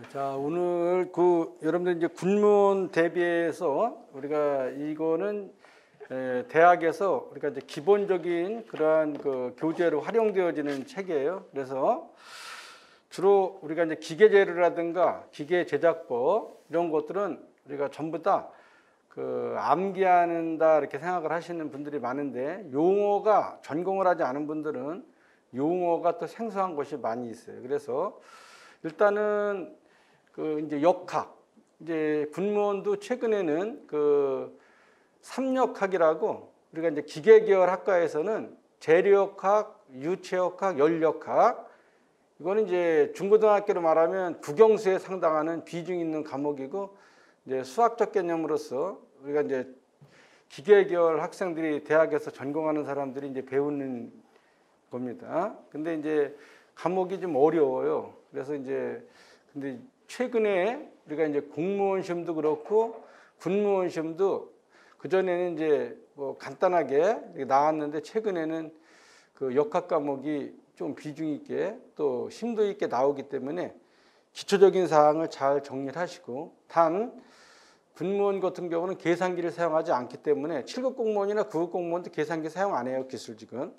자, 오늘 여러분들 이제 군문 대비해서 우리가 이거는 대학에서 우리가 이제 기본적인 그러한 교재로 활용되어지는 책이에요. 그래서 주로 우리가 이제 기계 재료라든가 기계 제작법 이런 것들은 우리가 전부 다 암기하는다 이렇게 생각을 하시는 분들이 많은데, 용어가 전공을 하지 않은 분들은 용어가 또 생소한 것이 많이 있어요. 그래서 일단은 이제 역학, 이제 군무원도 최근에는 삼역학이라고, 우리가 이제 기계계열 학과에서는 재료역학, 유체역학, 연력학, 이거는 이제 중고등학교로 말하면 국영수에 상당하는 비중 있는 과목이고, 이제 수학적 개념으로서 우리가 이제 기계계열 학생들이 대학에서 전공하는 사람들이 이제 배우는 겁니다. 근데 이제 과목이 좀 어려워요. 그래서 이제 근데 최근에 우리가 이제 공무원 시험도 그렇고 군무원 시험도 그전에는 이제 뭐 간단하게 나왔는데, 최근에는 역학 과목이 좀 비중 있게 또 심도 있게 나오기 때문에 기초적인 사항을 잘 정리를 하시고, 단 군무원 같은 경우는 계산기를 사용하지 않기 때문에 7급 공무원이나 9급 공무원도 계산기 사용 안 해요. 기술직은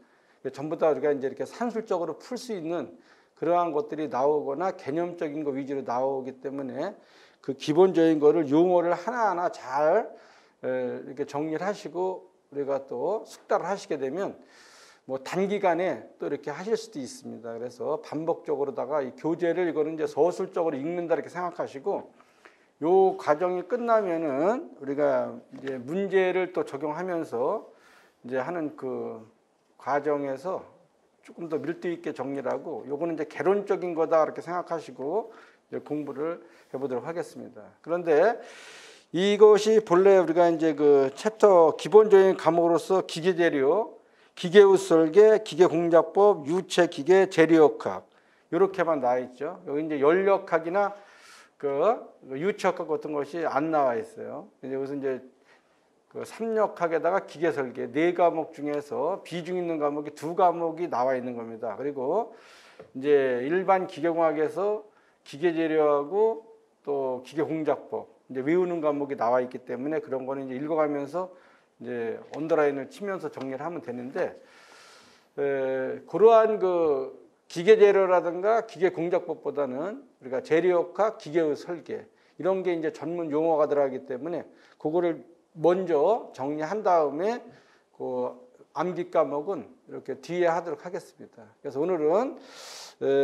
전부 다 우리가 이제 이렇게 산술적으로 풀 수 있는 그러한 것들이 나오거나 개념적인 거 위주로 나오기 때문에 그 기본적인 거를 용어를 하나하나 잘 이렇게 정리를 하시고 우리가 또 숙달을 하시게 되면 뭐 단기간에 또 이렇게 하실 수도 있습니다. 그래서 반복적으로다가 이 교재를 이거는 이제 서술적으로 읽는다 이렇게 생각하시고, 요 과정이 끝나면은 우리가 이제 문제를 또 적용하면서 이제 하는 과정에서 조금 더 밀도 있게 정리를 하고, 요거는 이제 개론적인 거다 이렇게 생각하시고 이제 공부를 해보도록 하겠습니다. 그런데 이것이 본래 우리가 이제 챕터 기본적인 과목으로서 기계재료, 기계우 설계, 기계공작법, 유체기계, 재료역학 이렇게만 나와 있죠. 여기 이제 연력학이나 유체역학 같은 것이 안 나와 있어요. 여기서 이제 삼역학에다가 기계설계 4과목 중에서 비중 있는 과목이 2과목이 나와 있는 겁니다. 그리고 이제 일반 기계공학에서 기계재료하고 또 기계공작법 이제 외우는 과목이 나와 있기 때문에 그런 거는 이제 읽어가면서 이제 언더라인을 치면서 정리를 하면 되는데, 그러한 기계재료라든가 기계공작법보다는 우리가 재료역학, 기계의 설계 이런 게 이제 전문 용어가 들어가기 때문에 그거를 먼저 정리한 다음에 암기 과목은 이렇게 뒤에 하도록 하겠습니다. 그래서 오늘은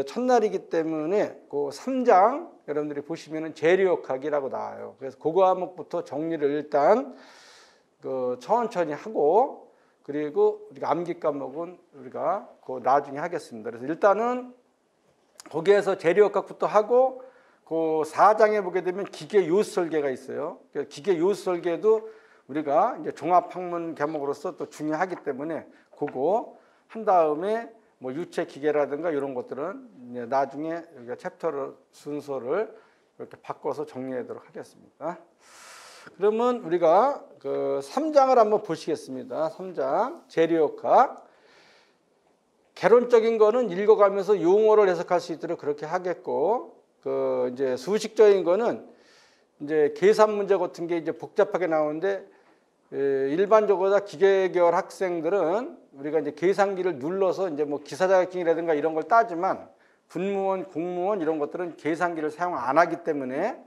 첫날이기 때문에 3장 여러분들이 보시면은 재료역학이라고 나와요. 그래서 그 과목부터 정리를 일단 천천히 하고, 그리고 우리가 암기 과목은 우리가 나중에 하겠습니다. 그래서 일단은 거기에서 재료역학부터 하고, 4장에 보게 되면 기계 요수 설계가 있어요. 기계 요수 설계도 우리가 이제 종합학문 과목으로서 또 중요하기 때문에 그거 한 다음에 뭐 유체 기계라든가 이런 것들은 이제 나중에 우리가 챕터 순서를 이렇게 바꿔서 정리하도록 하겠습니다. 그러면 우리가 3장을 한번 보시겠습니다. 3장 재료역학. 개론적인 거는 읽어가면서 용어를 해석할 수 있도록 그렇게 하겠고, 이제 수식적인 거는 이제 계산 문제 같은 게 이제 복잡하게 나오는데, 일반적으로 다 기계계열 학생들은 우리가 이제 계산기를 눌러서 이제 뭐 기사 자격증이라든가 이런 걸 따지만, 군무원, 공무원 이런 것들은 계산기를 사용 안 하기 때문에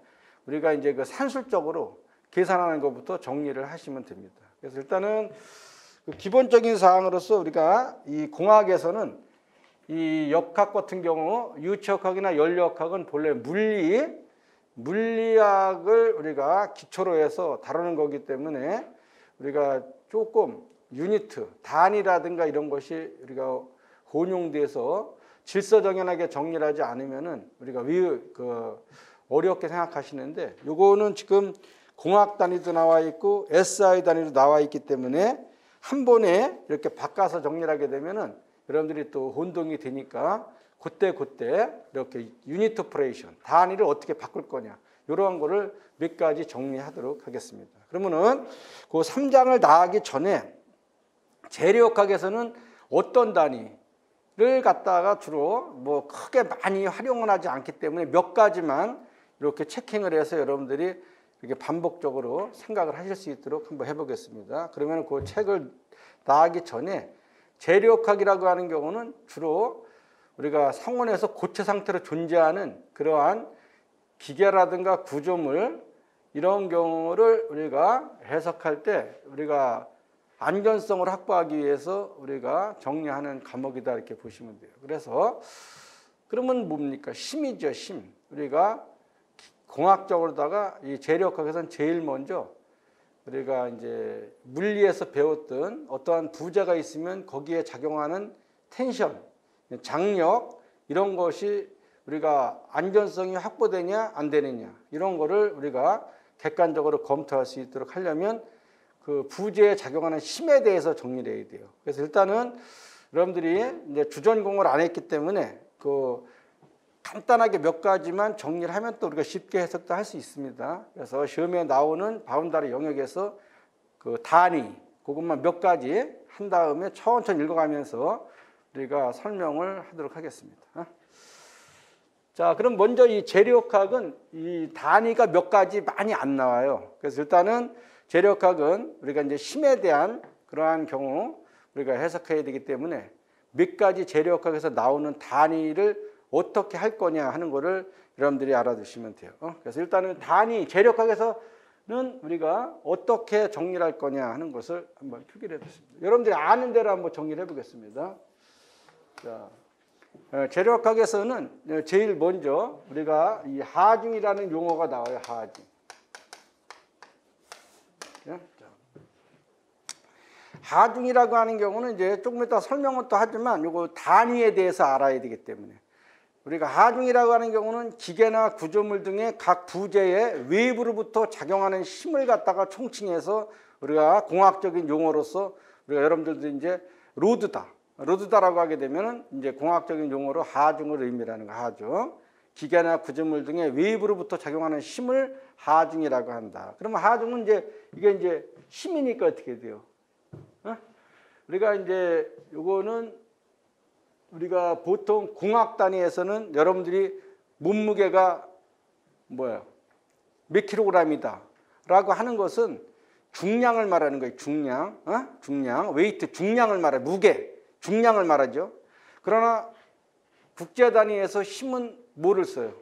우리가 이제 산술적으로 계산하는 것부터 정리를 하시면 됩니다. 그래서 일단은 기본적인 사항으로서 우리가 이 공학에서는 이 역학 같은 경우 유체역학이나 연력학은 본래 물리학을 우리가 기초로 해서 다루는 거기 때문에 우리가 조금 유니트, 단위라든가 이런 것이 우리가 혼용돼서 질서정연하게 정리를 하지 않으면은 우리가 어렵게 생각하시는데, 요거는 지금 공학 단위도 나와 있고 SI 단위도 나와 있기 때문에 한 번에 이렇게 바꿔서 정리를 하게 되면은 여러분들이 또 혼동이 되니까 그때 이렇게 유니트 오퍼레이션, 단위를 어떻게 바꿀 거냐, 이러한 거를 몇 가지 정리하도록 하겠습니다. 그러면은 3장을 나가기 전에 재료역학에서는 어떤 단위를 갖다가 주로 뭐 크게 많이 활용을 하지 않기 때문에 몇 가지만 이렇게 체킹을 해서 여러분들이 이렇게 반복적으로 생각을 하실 수 있도록 한번 해보겠습니다. 그러면 그 책을 나가기 전에 재력학이라고 하는 경우는 주로 우리가 상온에서 고체 상태로 존재하는 그러한 기계라든가 구조물 이런 경우를 우리가 해석할 때 우리가 안전성을 확보하기 위해서 우리가 정리하는 과목이다 이렇게 보시면 돼요. 그래서 그러면 뭡니까? 심이죠, 심. 우리가 공학적으로다가 이 재력학에서는 제일 먼저 우리가 이제 물리에서 배웠던 어떠한 부재가 있으면 거기에 작용하는 텐션, 장력 이런 것이 우리가 안전성이 확보되냐 안 되느냐 이런 거를 우리가 객관적으로 검토할 수 있도록 하려면 그 부재에 작용하는 힘에 대해서 정리를 해야 돼요. 그래서 일단은 여러분들이 이제 주전공을 안 했기 때문에 그 간단하게 몇 가지만 정리를 하면 또 우리가 쉽게 해석도 할 수 있습니다. 그래서 시험에 나오는 바운다리 영역에서 그 단위 그것만 몇 가지 한 다음에 천천히 읽어가면서 우리가 설명을 하도록 하겠습니다. 자, 그럼 먼저 이 재력학은 이 단위가 몇 가지 많이 안 나와요. 그래서 일단은 재력학은 우리가 이제 힘에 대한 그러한 경우 우리가 해석해야 되기 때문에 몇 가지 재력학에서 나오는 단위를 어떻게 할 거냐 하는 거를 여러분들이 알아두시면 돼요. 그래서 일단은 단위 재력학에서는 우리가 어떻게 정리를 할 거냐 하는 것을 한번 표기를 해뒀습니다. 여러분들이 아는 대로 한번 정리를 해보겠습니다. 자, 재력학에서는 제일 먼저 우리가 이 하중이라는 용어가 나와요. 하중. 하중이라고 하는 경우는 이제 조금 이따 설명은 또 하지만 이거 단위에 대해서 알아야 되기 때문에 우리가 하중이라고 하는 경우는 기계나 구조물 등의 각 부재에 외부로부터 작용하는 힘을 갖다가 총칭해서 우리가 공학적인 용어로서 우리가 여러분들도 이제 로드다라고 하게 되면은 이제 공학적인 용어로 하중을 의미하는 거 하중. 기계나 구조물 등의 외부로부터 작용하는 힘을 하중이라고 한다. 그러면 하중은 이게 이제 힘이니까 어떻게 돼요? 우리가 이제 요거는 우리가 보통 공학 단위에서는 여러분들이 몸무게가 뭐예요? 몇 킬로그램이다 라고 하는 것은 중량을 말하는 거예요. 중량, 중량, 웨이트, 중량을 말해, 무게, 중량을 말하죠. 그러나 국제 단위에서 힘은 뭐를 써요?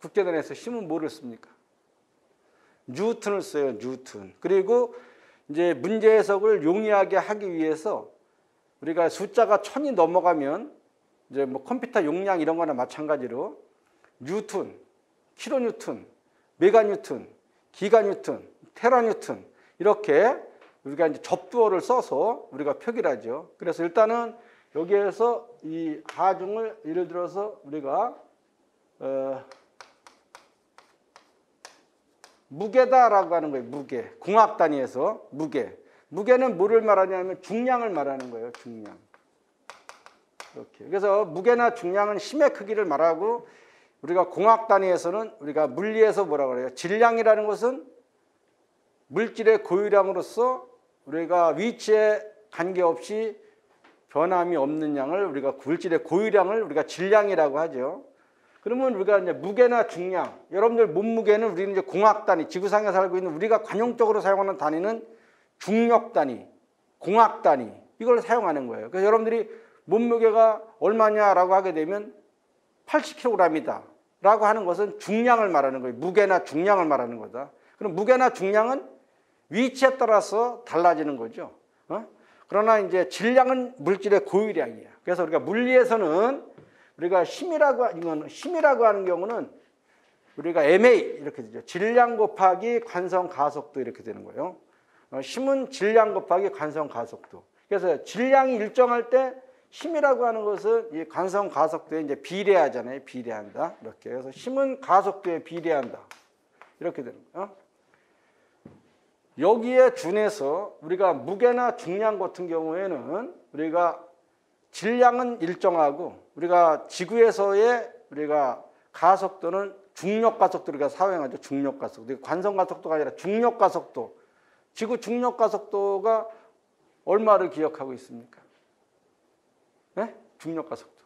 국제 단위에서 힘은 뭐를 씁니까? 뉴턴을 써요. 뉴턴. 그리고 이제 문제 해석을 용이하게 하기 위해서 우리가 숫자가 1000이 넘어가면 이제 뭐 컴퓨터 용량 이런 거나 마찬가지로 뉴턴, 킬로뉴턴, 메가뉴턴, 기가뉴턴, 테라뉴턴 이렇게 우리가 이제 접두어를 써서 우리가 표기를 하죠. 그래서 일단은 여기에서 이 하중을 예를 들어서 우리가 무게다라고 하는 거예요. 무게. 공학 단위에서 무게. 무게는 뭐를 말하냐면 중량을 말하는 거예요. 중량. 이렇게. 그래서 무게나 중량은 힘의 크기를 말하고 우리가 공학 단위에서는 우리가 물리에서 뭐라고 그래요? 질량이라는 것은 물질의 고유량으로서 우리가 위치에 관계없이 변함이 없는 양을 우리가 물질의 고유량을 우리가 질량이라고 하죠. 그러면 우리가 이제 무게나 중량, 여러분들 몸무게는 우리는 이제 공학 단위, 지구상에 살고 있는 우리가 관용적으로 사용하는 단위는 중력 단위, 공학 단위 이걸 사용하는 거예요. 그래서 여러분들이 몸무게가 얼마냐라고 하게 되면 80kg이다 라고 하는 것은 중량을 말하는 거예요. 무게나 중량을 말하는 거다. 그럼 무게나 중량은 위치에 따라서 달라지는 거죠. 그러나 이제 질량은 물질의 고유량이에요. 그래서 우리가 물리에서는 우리가 힘이라고 하는 경우는 우리가 MA 이렇게 되죠. 질량 곱하기 관성 가속도 이렇게 되는 거예요. 힘은 질량 곱하기 관성 가속도. 그래서 질량이 일정할 때 힘이라고 하는 것은 이 관성 가속도에 이제 비례하잖아요. 비례한다. 이렇게. 그래서 힘은 가속도에 비례한다. 이렇게 되는 거예요. 여기에 준해서 우리가 무게나 중량 같은 경우에는 우리가 질량은 일정하고 우리가 지구에서의 우리가 가속도는 중력 가속도를 우리가 사용하죠. 중력 가속도. 관성 가속도가 아니라 중력 가속도. 지구 중력 가속도가 얼마를 기억하고 있습니까? 네? 중력 가속도.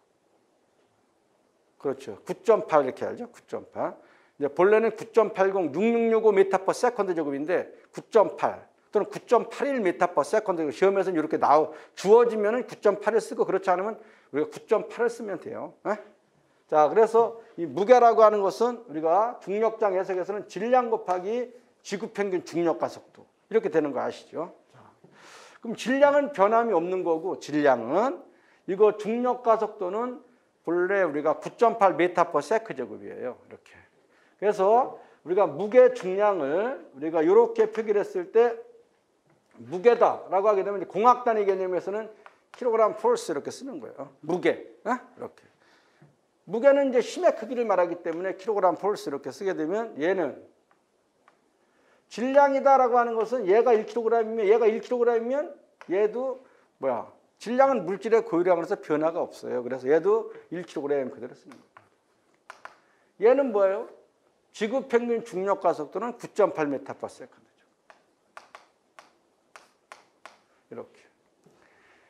그렇죠. 9.8 이렇게 알죠. 9.8. 이제 본래는 9.80, 6665 메타 퍼 세컨드 제곱인데 9.8 또는 9.81 메타 퍼 세컨드 제곱. 시험에서는 이렇게 주어지면은 9.8을 쓰고 그렇지 않으면 우리가 9.8을 쓰면 돼요. 에? 자, 그래서 이 무게라고 하는 것은 우리가 중력장 해석에서는 질량 곱하기 지구평균 중력가 속도 이렇게 되는 거 아시죠? 자, 그럼 질량은 변함이 없는 거고 질량은 이거 중력가 속도는 본래 우리가 9.8 메타 퍼 세컨드 제곱이에요. 이렇게. 그래서 우리가 무게 중량을 우리가 이렇게 표기를 했을 때 무게다라고 하게 되면 공학 단위 개념에서는 킬로그램 폴스 이렇게 쓰는 거예요. 무게. 이렇게. 무게는 이제 힘의 크기를 말하기 때문에 킬로그램 폴스 이렇게 쓰게 되면 얘는 질량이다라고 하는 것은 얘가 1kg이면 얘가 1kg이면 얘도 뭐야? 질량은 물질의 고유량으로서 변화가 없어요. 그래서 얘도 1kg 그대로 쓰는 거예요. 얘는 뭐예요? 지구 평균 중력가 속도는 9.8 메타 퍼 세컨드죠. 이렇게.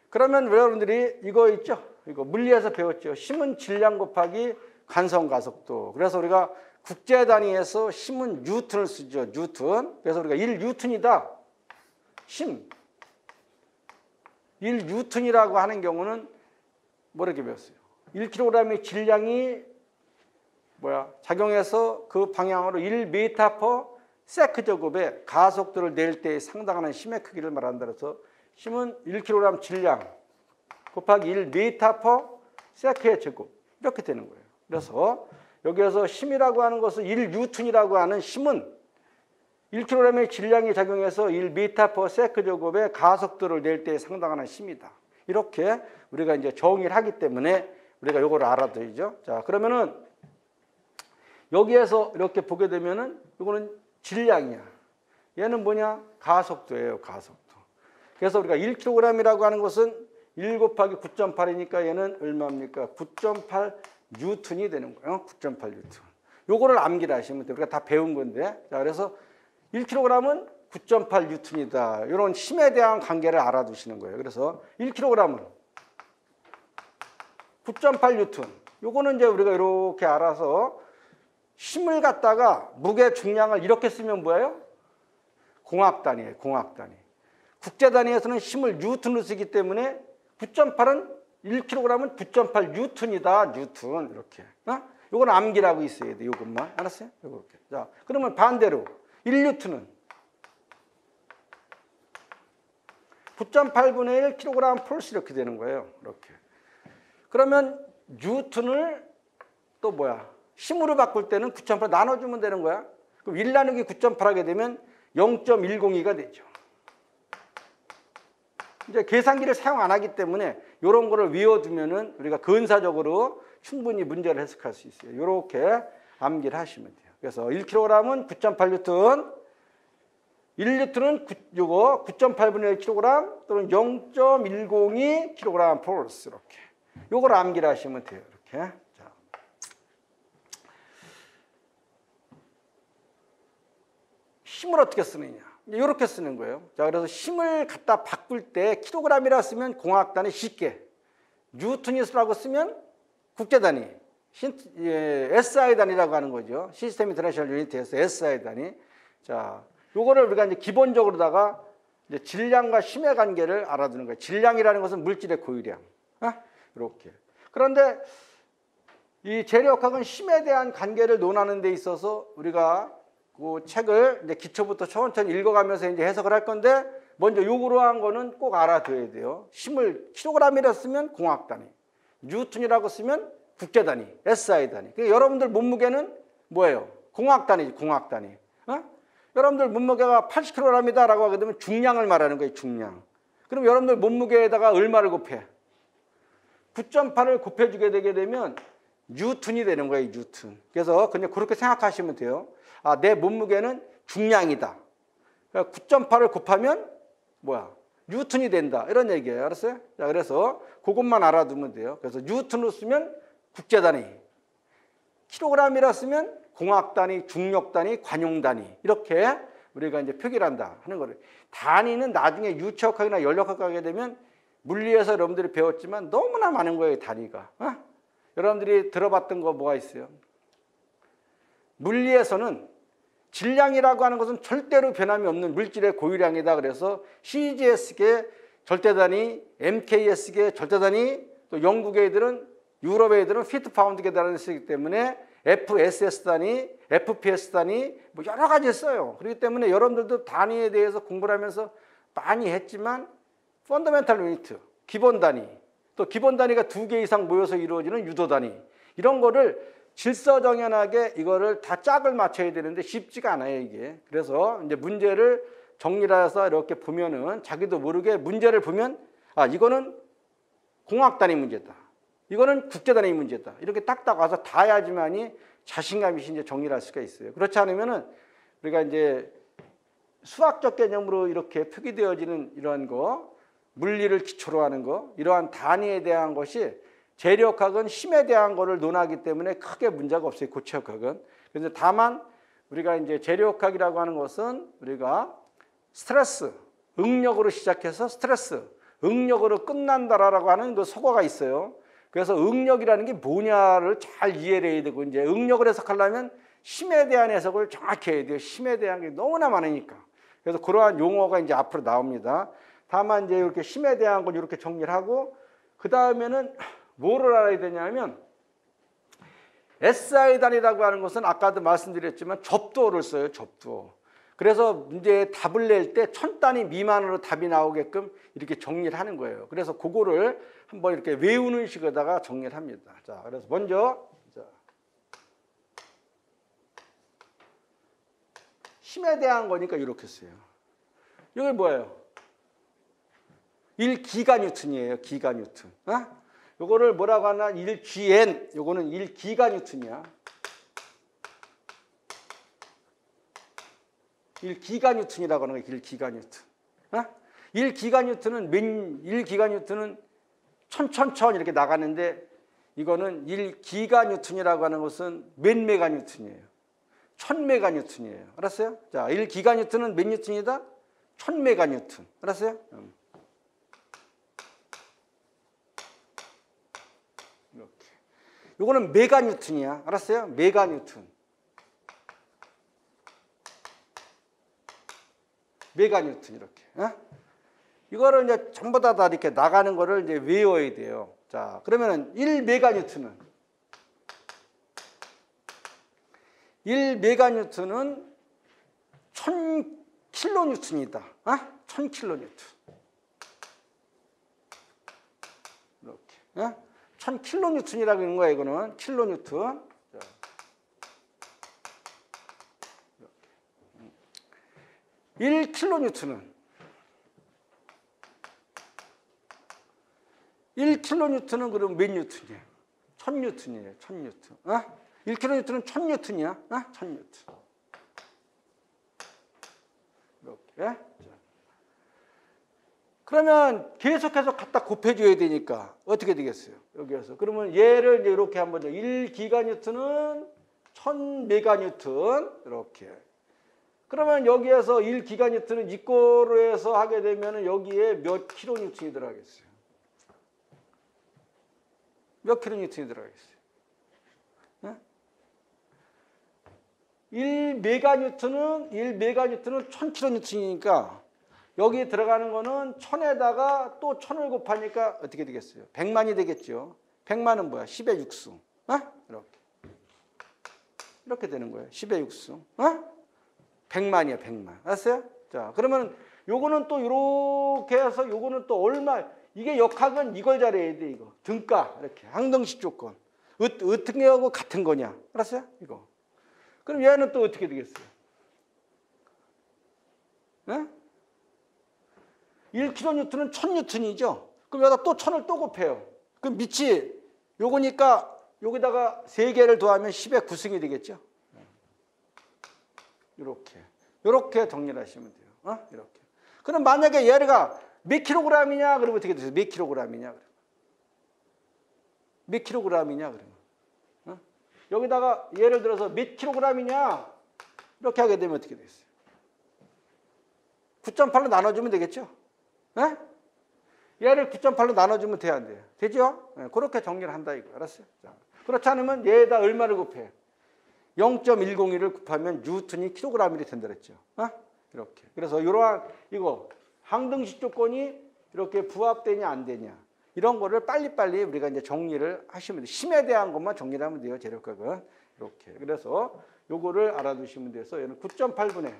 그러면 여러분들이 이거 있죠? 이거 물리에서 배웠죠. 힘은 질량 곱하기 간성 가속도. 그래서 우리가 국제 단위에서 힘은 뉴턴을 쓰죠. 뉴턴. 그래서 우리가 1뉴턴이다. 힘. 1뉴턴이라고 하는 경우는 뭐렇게 배웠어요? 1kg의 질량이 작용해서 그 방향으로 1m 퍼 세컨드 제곱의 가속도를 낼 때에 상당한 힘의 크기를 말한다. 그래서 힘은 1kg 질량 곱하기 1m 퍼 세컨드 제곱 이렇게 되는 거예요. 그래서 여기에서 힘이라고 하는 것은 1뉴턴이라고 하는 힘은 1kg의 질량이 작용해서 1m 퍼 세컨드 제곱의 가속도를 낼 때에 상당한 힘이다. 이렇게 우리가 이제 정의를 하기 때문에 우리가 이걸 알아둬야죠. 자, 그러면은 여기에서 이렇게 보게 되면은 이거는 질량이야. 얘는 뭐냐? 가속도예요, 가속도. 그래서 우리가 1kg이라고 하는 것은 1 곱하기 9.8이니까 얘는 얼마입니까? 9.8 뉴턴이 되는 거예요. 9.8 뉴턴. 요거를 암기를 하시면 돼요. 우리가 다 배운 건데. 자, 그래서 1kg은 9.8 뉴턴이다. 이런 힘에 대한 관계를 알아두시는 거예요. 그래서 1kg은 9.8 뉴턴. 요거는 이제 우리가 이렇게 알아서 힘을 갖다가 무게 중량을 이렇게 쓰면 뭐예요? 공학 단위예요. 공학 단위. 국제 단위에서는 힘을 뉴턴으로 쓰기 때문에 9.8은 1kg은 9.8 뉴턴이다. 뉴턴 이렇게. 요건 암기라고 있어야 돼. 요것만. 알았어요? 요렇게. 자, 그러면 반대로 1뉴턴은 9.8분의 1kg 폴스 이렇게 되는 거예요. 이렇게. 그러면 뉴턴을 또 힘으로 바꿀 때는 9.8 나눠주면 되는 거야. 그럼 1 나누기 9.8 하게 되면 0.102가 되죠. 이제 계산기를 사용 안 하기 때문에 이런 거를 외워두면은 우리가 근사적으로 충분히 문제를 해석할 수 있어요. 이렇게 암기를 하시면 돼요. 그래서 1kg은 9.8 뉴턴, 1뉴턴은 요거 9.8분의 1kg 또는 0.102 kg 폴스 이렇게. 요걸 암기를 하시면 돼요. 이렇게. 자. 힘을 어떻게 쓰느냐? 이렇게 쓰는 거예요. 자, 그래서 힘을 갖다 바꿀 때 킬로그램이라 쓰면 공학 단위 쉽게, 뉴턴이라고 쓰면 국제 단위, SI 단위라고 하는 거죠. 시스템 인터내셔널 유니트에서 SI 단위. 자, 요거를 우리가 이제 기본적으로다가 이제 질량과 힘의 관계를 알아두는 거예요. 질량이라는 것은 물질의 고유량. 이렇게. 그런데 이 재료학은 힘에 대한 관계를 논하는 데 있어서 우리가 그 책을 이제 기초부터 천천히 읽어가면서 이제 해석을 할 건데 먼저 요구로 한 거는 꼭 알아둬야 돼요. 힘을 킬로그램이라 쓰면 공학 단위, 뉴턴이라고 쓰면 국제 단위, SI 단위. 그러니까 여러분들 몸무게는 뭐예요? 공학 단위지, 공학 단위. 여러분들 몸무게가 80kg이다라고 하게 되면 중량을 말하는 거예요, 중량. 그럼 여러분들 몸무게에다가 얼마를 곱해? 9.8을 곱해주게 되게 되면 뉴턴이 되는 거예요, 뉴턴. 그래서 그냥 그렇게 생각하시면 돼요. 아, 내 몸무게는 중량이다. 9.8을 곱하면 뉴턴이 된다. 이런 얘기예요. 알았어요? 자, 그래서 그것만 알아두면 돼요. 그래서 뉴턴으로 쓰면 국제 단위, 킬로그램이라 쓰면 공학 단위, 중력 단위, 관용 단위. 이렇게 우리가 이제 표기를 한다 하는 거를. 단위는 나중에 유체역학이나 연력학 하게 되면 물리에서 여러분들이 배웠지만 너무나 많은 거예요, 단위가. 여러분들이 들어봤던 거 뭐가 있어요? 물리에서는 질량이라고 하는 것은 절대로 변함이 없는 물질의 고유량이다. 그래서 CGS계 절대단위, MKS계 절대단위, 또 영국의 애들은 유럽의 애들은 피트 파운드계 단위를 쓰기 때문에 FSS 단위, FPS 단위 뭐 여러 가지 써요. 그렇기 때문에 여러분들도 단위에 대해서 공부를 하면서 많이 했지만 펀더멘탈 유니트, 기본 단위, 또 기본 단위가 2개 이상 모여서 이루어지는 유도 단위 이런 거를 질서정연하게 이거를 다 짝을 맞춰야 되는데 쉽지가 않아요, 이게. 그래서 이제 문제를 정리해서 이렇게 보면은 자기도 모르게 문제를 보면 아, 이거는 공학 단위 문제다. 이거는 국제 단위 문제다. 이렇게 딱딱 와서 다 해야지만이 자신감이 이제 정리를 할 수가 있어요. 그렇지 않으면은 우리가 이제 수학적 개념으로 이렇게 표기되어지는 이러한 거, 물리를 기초로 하는 거, 이러한 단위에 대한 것이 재력학은 힘에 대한 거를 논하기 때문에 크게 문제가 없어요. 고체역학은. 그래서 다만 우리가 이제 재력학이라고 하는 것은 우리가 스트레스, 응력으로 시작해서 스트레스, 응력으로 끝난다라고 하는 그 소거가 있어요. 그래서 응력이라는 게 뭐냐를 잘 이해를 해야 되고 이제 응력을 해석하려면 힘에 대한 해석을 정확히 해야 돼요. 힘에 대한 게 너무나 많으니까. 그래서 그러한 용어가 이제 앞으로 나옵니다. 다만 이제 이렇게 힘에 대한 걸 이렇게 정리를 하고 그 다음에는 뭐를 알아야 되냐면 SI 단위라고 하는 것은 아까도 말씀드렸지만 접두어를 써요. 접두어. 그래서 문제에 답을 낼 때 1000단위 미만으로 답이 나오게끔 이렇게 정리를 하는 거예요. 그래서 그거를 한번 이렇게 외우는 식으로다가 정리를 합니다. 자, 그래서 먼저 힘에 대한 거니까 이렇게 써요. 이게 뭐예요? 1기가 뉴턴이에요. 기가 뉴턴. 어? 요거를 뭐라고 하나? 1GN. 요거는 1기가 뉴턴이야. 1기가 뉴턴이라고 하는 거예요. 1기가 뉴턴. 어? 1기가 뉴턴은 1기가 뉴턴은 천천천 이렇게 나가는데 이거는 1기가 뉴턴이라고 하는 것은 몇 메가 뉴턴이에요. 1000메가 뉴턴이에요. 알았어요? 자, 1기가 뉴턴은 몇 뉴턴이다? 1000메가 뉴턴. 알았어요? 이렇게. 요거는 메가 뉴턴이야. 알았어요? 메가 뉴턴. 메가 뉴턴 이렇게. 어? 이거를 이제 전부 다 이렇게 나가는 거를 이제 외워야 돼요. 자, 그러면은 1메가 뉴턴은 1메가 뉴턴은 1000킬로 뉴턴이다. 어? 1000킬로 뉴턴. 이렇게. 어? 1000킬로 뉴턴이라고 하는 거야, 이거는. 킬로 뉴턴. 자. 1킬로 뉴턴은 1킬로 뉴턴은 그럼 몇 뉴턴이에요? 1000뉴턴이에요. 1000뉴턴. 어? 1킬로 뉴턴은 1000뉴턴이야. 어? 1000뉴턴. 이렇게. 자. 그러면 계속해서 갖다 곱해줘야 되니까 어떻게 되겠어요? 여기에서. 그러면 얘를 이제 이렇게 한번 1기가 뉴턴은 1000메가 뉴턴. 이렇게. 그러면 여기에서 1기가 뉴턴은 이거로 해서 하게 되면 여기에 몇 킬로 뉴턴이 들어가겠어요? 몇 킬로 뉴턴이 들어가겠어요? 네? 1메가 뉴턴은 1000킬로 뉴턴이니까 여기에 들어가는 거는 1000에다가 또 1000을 곱하니까 어떻게 되겠어요? 100만이 되겠죠. 100만은 뭐야? 10의 6수. 어? 이렇게 되는 거예요. 10의 6수. 어? 100만이야, 100만. 알았어요? 자, 그러면 요거는 또 이렇게 해서 요거는 또 얼마, 이게 역학은 이걸 잘해야 돼, 이거. 등가, 이렇게. 항등식 조건. 어떻게 하고 같은 거냐. 알았어요? 이거. 그럼 얘는 또 어떻게 되겠어요? 네? 1kN은 1000N이죠? 그럼 여기다 또 1000을 또 곱해요. 그럼 밑이 요거니까 여기다가 3개를 더하면 10의 9승이 되겠죠? 이렇게 정리를 하시면 돼요. 어? 이렇게. 그럼 만약에 얘가 몇 킬로그램이냐? 그러면 어떻게 되세요? 몇 킬로그램이냐? 그러면. 몇 킬로그램이냐? 그러면. 어? 여기다가 예를 들어서 몇 킬로그램이냐? 이렇게 하게 되면 어떻게 되겠어요? 9.8로 나눠주면 되겠죠? 네? 얘를 9.8로 나눠주면 돼야 안 돼요? 되죠? 네, 그렇게 정리를 한다 이거. 알았어요? 자. 그렇지 않으면 얘에다 얼마를 곱해? 0.101을 곱하면 뉴턴이 킬로그램이 된다 그랬죠. 이렇게. 그래서 이러한 이거 항등식 조건이 이렇게 부합되냐 안 되냐 이런 거를 빨리빨리 우리가 이제 정리를 하시면 돼요. 힘에 대한 것만 정리를 하면 돼요. 재력학은 이렇게. 그래서 요거를 알아두시면 돼서 얘는 9.8분의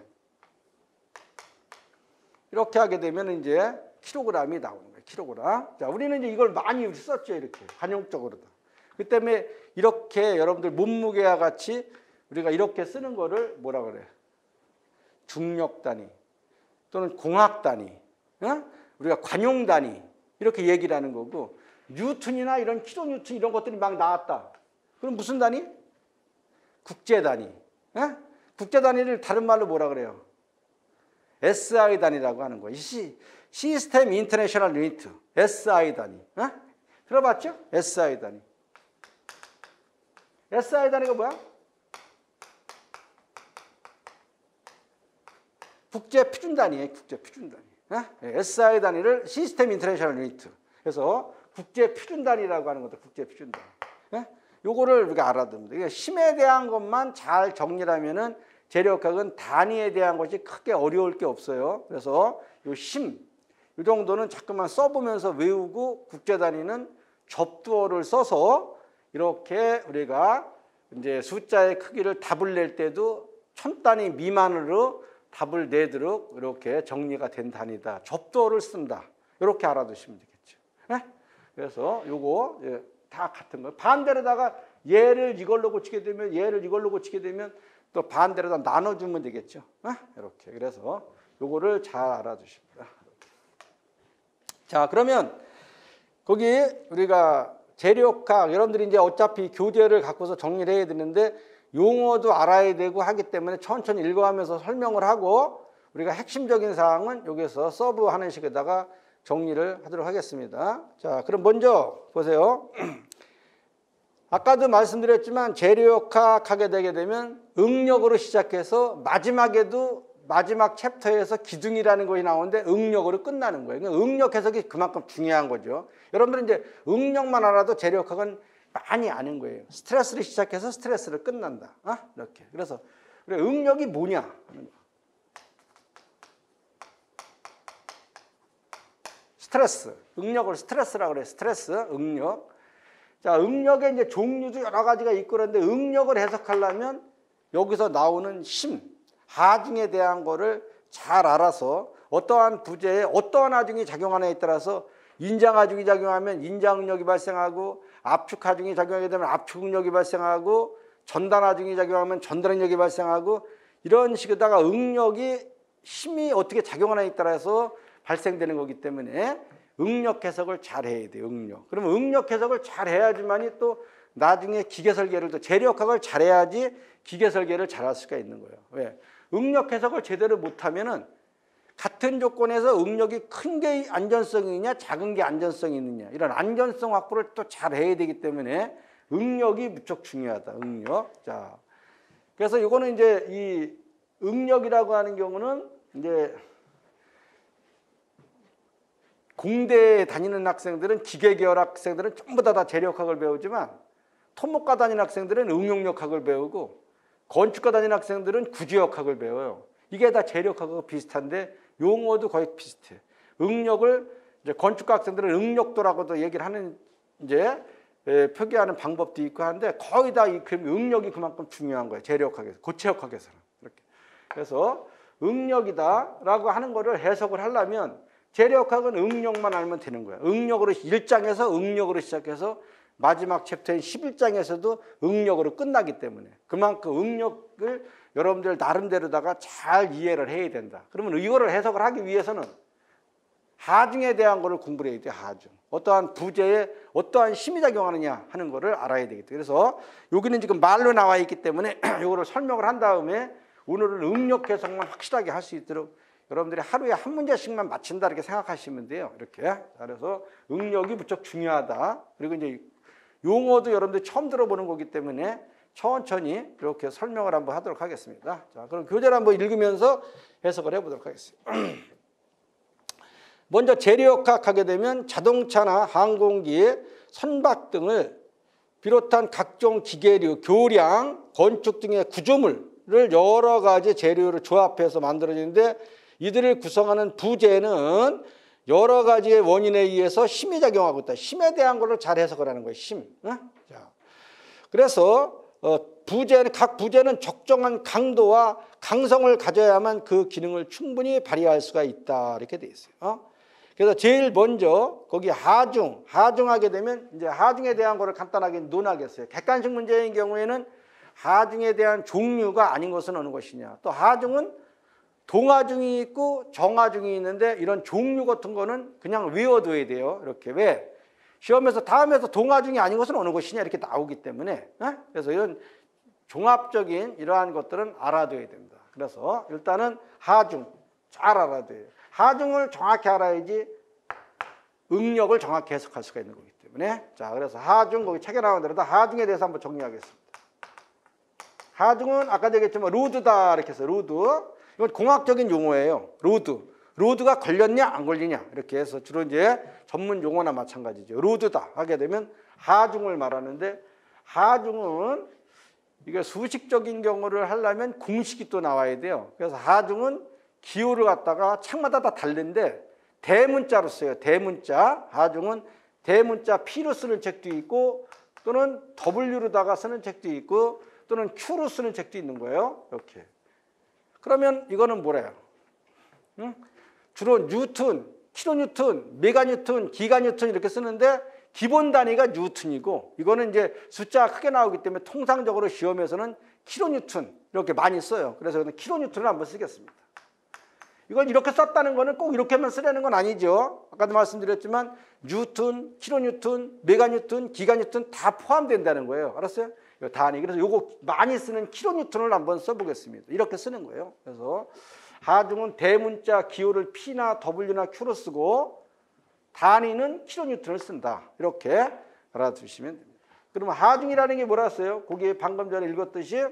이렇게 하게 되면 이제 킬로그램이 나오는 거예요. 킬로그램. 자, 우리는 이제 이걸 많이 썼죠. 이렇게 관용적으로도. 그 때문에 이렇게 여러분들 몸무게와 같이 우리가 이렇게 쓰는 거를 뭐라 그래? 중력 단위 또는 공학 단위, 우리가 관용 단위 이렇게 얘기를 하는 거고 뉴턴이나 이런 킬로 뉴턴 이런 것들이 막 나왔다. 그럼 무슨 단위? 국제 단위. 국제 단위를 다른 말로 뭐라 그래요? SI 단위라고 하는 거예요. 시스템 인터내셔널 유니트, SI 단위. 들어봤죠? SI 단위. SI 단위가 뭐야? 국제 표준 단위예요. 국제 표준 단위. SI 단위를 시스템 인터내셔널 유니트. 그래서 국제 표준 단위라고 하는 것도 국제 표준 단위. 요거를 우리가 알아둡니다. 그러니까 힘에 대한 것만 잘 정리를 하면은 재력학은 단위에 대한 것이 크게 어려울 게 없어요. 그래서 요 힘, 이 정도는 자꾸만 써보면서 외우고 국제 단위는 접두어를 써서 이렇게 우리가 이제 숫자의 크기를 답을 낼 때도 1000단위 미만으로 답을 내도록 이렇게 정리가 된 단위다. 접두어를 쓴다. 이렇게 알아두시면 되겠죠. 그래서 요거 다 같은 거예요. 반대로다가 얘를 이걸로 고치게 되면 얘를 이걸로 고치게 되면 또 반대로다 나눠주면 되겠죠. 이렇게. 그래서 요거를 잘 알아두십니다. 자, 그러면 거기 우리가 재력학 여러분들이 이제 어차피 교재를 갖고서 정리를 해야 되는데 용어도 알아야 되고 하기 때문에 천천히 읽어가면서 설명을 하고 우리가 핵심적인 사항은 여기서 서브하는 식에다가 정리를 하도록 하겠습니다. 자, 그럼 먼저 보세요. 아까도 말씀드렸지만 재력학 하게 되게 되면 응력으로 시작해서 마지막에도 마지막 챕터에서 기둥이라는 것이 나오는데 응력으로 끝나는 거예요. 그러니까 응력 해석이 그만큼 중요한 거죠. 여러분들은 이제 응력만 알아도 재력학은 많이 아는 거예요. 스트레스를 시작해서 스트레스를 끝난다. 이렇게. 그래서 그래, 응력이 뭐냐? 스트레스. 응력을 스트레스라고 그래요. 스트레스, 응력. 자, 응력의 이제 종류도 여러 가지가 있고 그런데 응력을 해석하려면 여기서 나오는 힘, 하중에 대한 거를 잘 알아서 어떠한 부재에 어떠한 하중이 작용하느냐에 따라서 인장하중이 작용하면 인장응력이 발생하고 압축하중이 작용하게 되면 압축응력이 발생하고 전단하중이 작용하면 전단응력이 발생하고 이런 식으로다가 응력이 힘이 어떻게 작용하느냐에 따라서 발생되는 거기 때문에 응력 해석을 잘 해야 돼요. 응력. 그러면 응력 해석을 잘 해야지만이 또 나중에 기계 설계를 또 재력학을 잘 해야지 기계 설계를 잘 할 수가 있는 거예요. 왜? 응력 해석을 제대로 못하면은 같은 조건에서 응력이 큰 게 안전성이 있냐 작은 게 안전성이 있느냐 이런 안전성 확보를 또 잘 해야 되기 때문에 응력이 무척 중요하다. 응력. 자, 그래서 이거는 이제 이 응력이라고 하는 경우는 이제 공대에 다니는 학생들은 기계계열 학생들은 전부 다 재력학을 배우지만 토목과 다니는 학생들은 응용력학을 배우고 건축과 다니는 학생들은 구조역학을 배워요. 이게 다 재력학하고 비슷한데 용어도 거의 비슷해. 응력을 이제 건축가 학생들은 응력도라고도 얘기를 하는 이제 표기하는 방법도 있고 하는데 거의 다 이 응력이 그만큼 중요한 거예요. 재력학에서 고체역학에서는 이렇게. 그래서 응력이다라고 하는 거를 해석을 하려면 재력학은 응력만 알면 되는 거야. 응력으로 1장에서 응력으로 시작해서 마지막 챕터인 11장에서도 응력으로 끝나기 때문에 그만큼 응력을 여러분들 나름대로다가 잘 이해를 해야 된다. 그러면 이거를 해석을 하기 위해서는 하중에 대한 거를 공부를 해야 돼. 하중. 어떠한 부재에 어떠한 힘이 작용하느냐 하는 거를 알아야 되겠다. 그래서 여기는 지금 말로 나와 있기 때문에 이거를 설명을 한 다음에 오늘은 응력 해석만 확실하게 할 수 있도록 여러분들이 하루에 한 문제씩만 맞춘다 이렇게 생각하시면 돼요. 이렇게. 그래서 응력이 무척 중요하다. 그리고 이제 용어도 여러분들이 처음 들어보는 거기 때문에 천천히 이렇게 설명을 한번 하도록 하겠습니다. 자, 그럼 교재를 한번 읽으면서 해석을 해보도록 하겠습니다. 먼저 재력학 하게 되면 자동차나 항공기의 선박 등을 비롯한 각종 기계류, 교량, 건축 등의 구조물을 여러 가지 재료를 조합해서 만들어지는데 이들을 구성하는 부재는 여러 가지의 원인에 의해서 힘이 작용하고 있다. 힘에 대한 것을 잘 해석을 하는 거예요. 힘. 자, 그래서 각 부재는 적정한 강도와 강성을 가져야만 그 기능을 충분히 발휘할 수가 있다. 이렇게 돼 있어요. 그래서 제일 먼저 거기 하중하게 되면 이제 하중에 대한 거를 간단하게 논하겠어요. 객관식 문제인 경우에는 하중에 대한 종류가 아닌 것은 어느 것이냐. 또 하중은 동하중이 있고 정하중이 있는데 이런 종류 같은 거는 그냥 외워둬야 돼요. 이렇게 왜? 시험에서 다음에서 동하중이 아닌 것은 어느 것이냐 이렇게 나오기 때문에 그래서 이런 종합적인 이러한 것들은 알아둬야 됩니다. 그래서 일단은 하중 잘 알아둬야 돼요. 하중을 정확히 알아야지 응력을 정확히 해석할 수가 있는 거기 때문에 자 그래서 하중 거기 책에 나온 대로 다 하중에 대해서 한번 정리하겠습니다. 하중은 아까 얘기했지만 로드다 이렇게 해서 로드 이건 공학적인 용어예요. 로드가 걸렸냐 안 걸리냐 이렇게 해서 주로 이제 전문 용어나 마찬가지죠. 로드다 하게 되면 하중을 말하는데 하중은 이게 수식적인 경우를 하려면 공식이 또 나와야 돼요. 그래서 하중은 기호를 갖다가 책마다 다 다른데 대문자로 써요. 대문자. 하중은 대문자 P로 쓰는 책도 있고 또는 W로다가 쓰는 책도 있고 또는 Q로 쓰는 책도 있는 거예요. 이렇게. 그러면 이거는 뭐래요? 응? 주로 뉴턴, 킬로뉴턴, 메가뉴턴, 기가뉴턴 이렇게 쓰는데 기본 단위가 뉴턴이고 이거는 이제 숫자가 크게 나오기 때문에 통상적으로 시험에서는 킬로뉴턴 이렇게 많이 써요. 그래서 킬로뉴턴을 한번 쓰겠습니다. 이걸 이렇게 썼다는 거는 꼭 이렇게만 쓰라는 건 아니죠. 아까도 말씀드렸지만 뉴턴, 킬로뉴턴, 메가뉴턴, 기가뉴턴 다 포함된다는 거예요. 알았어요? 이 단위. 그래서 요거 많이 쓰는 킬로뉴턴을 한번 써보겠습니다. 이렇게 쓰는 거예요. 그래서 하중은 대문자 기호를 P나 W나 Q로 쓰고 단위는 킬로뉴턴을 쓴다. 이렇게 알아두시면 됩니다. 그러면 하중이라는 게 뭐라어요? 거기에 방금 전에 읽었듯이